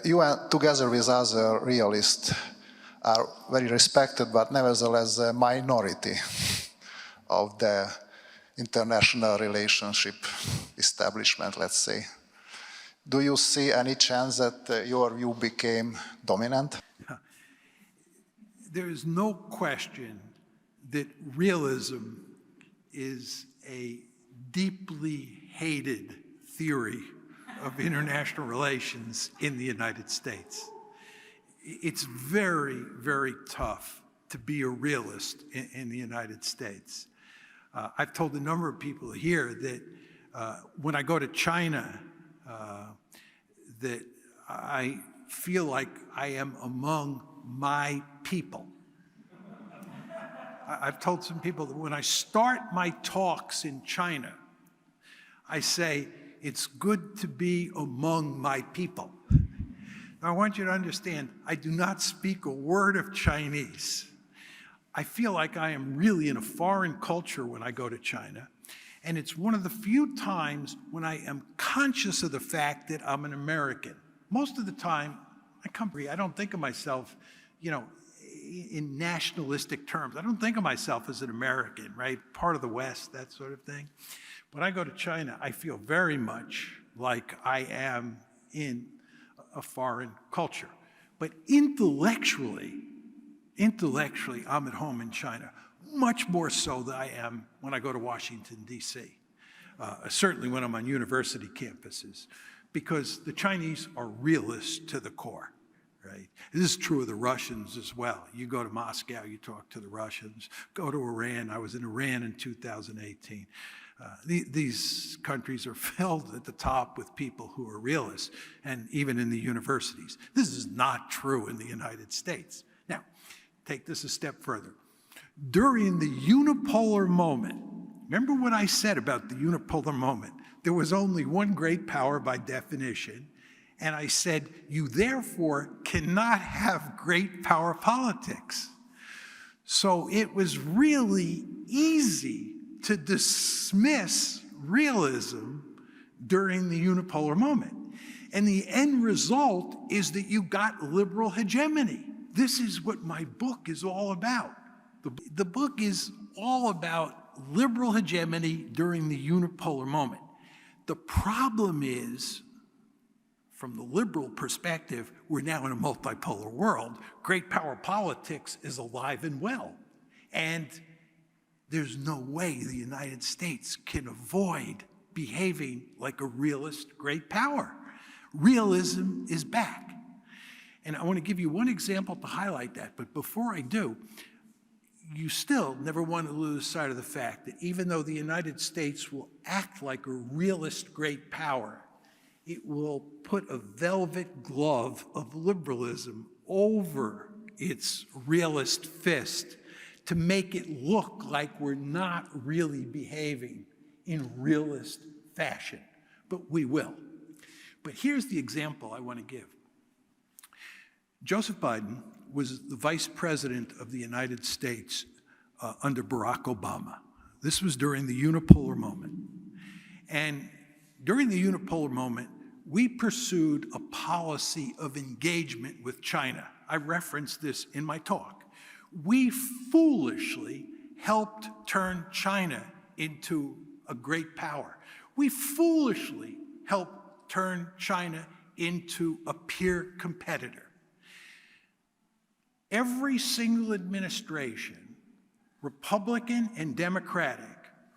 You and together with other realists are very respected, but nevertheless a minority of the international relationship establishment, let's say. Do you see any chance that your view became dominant? There is no question that realism is a deeply hated theory of international relations in the United States. It's very, very tough to be a realist in the United States. I've told a number of people here that when I go to China, that I feel like I am among my people. I've told some people that when I start my talks in China, I say, it's good to be among my people. Now, I want you to understand, I do not speak a word of Chinese. I feel like I am really in a foreign culture when I go to China, and it's one of the few times when I am conscious of the fact that I'm an American. Most of the time, I don't think of myself, in nationalistic terms. I don't think of myself as an American, right? Part of the West, that sort of thing. When I go to China, I feel very much like I am in a foreign culture. But intellectually, I'm at home in China, much more so than I am when I go to Washington, D.C., certainly when I'm on university campuses, because the Chinese are realists to the core. Right? This is true of the Russians as well. You go to Moscow, you talk to the Russians. Go to Iran. I was in Iran in 2018. These countries are filled at the top with people who are realists, and even in the universities. This is not true in the United States. Now, take this a step further. During the unipolar moment, remember what I said about the unipolar moment? There was only one great power by definition, and I said, you therefore cannot have great power politics. So it was really easy to dismiss realism during the unipolar moment. And the end result is that you got liberal hegemony. This is what my book is all about. The book is all about liberal hegemony during the unipolar moment. The problem is, from the liberal perspective, we're now in a multipolar world. Great power politics is alive and well. And there's no way the United States can avoid behaving like a realist great power. Realism is back. And I want to give you one example to highlight that. But before I do, you still never want to lose sight of the fact that even though the United States will act like a realist great power, it will put a velvet glove of liberalism over its realist fist to make it look like we're not really behaving in realist fashion. But we will. But here's the example I want to give. Joseph Biden was the vice president of the United States under Barack Obama. This was during the unipolar moment. And during the unipolar moment, we pursued a policy of engagement with China. I referenced this in my talk. We foolishly helped turn China into a great power. We foolishly helped turn China into a peer competitor. Every single administration, Republican and Democratic,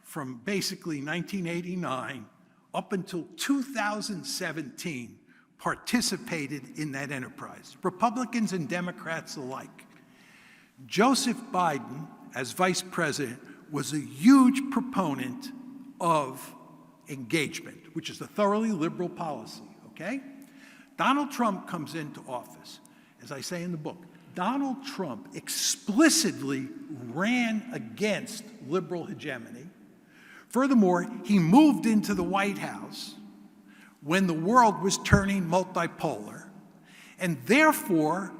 from basically 1989 up until 2017, participated in that enterprise, Republicans and Democrats alike. Joseph Biden, as vice president, was a huge proponent of engagement, which is a thoroughly liberal policy, okay? Donald Trump comes into office. As I say in the book, Donald Trump explicitly ran against liberal hegemony. Furthermore, he moved into the White House when the world was turning multipolar, and therefore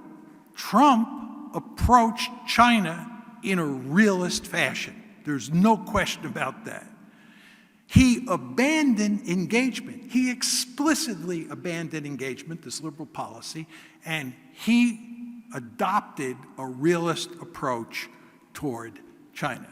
Trump approached China in a realist fashion. There's no question about that. he abandoned engagement. He explicitly abandoned engagement, this liberal policy, and he adopted a realist approach toward China.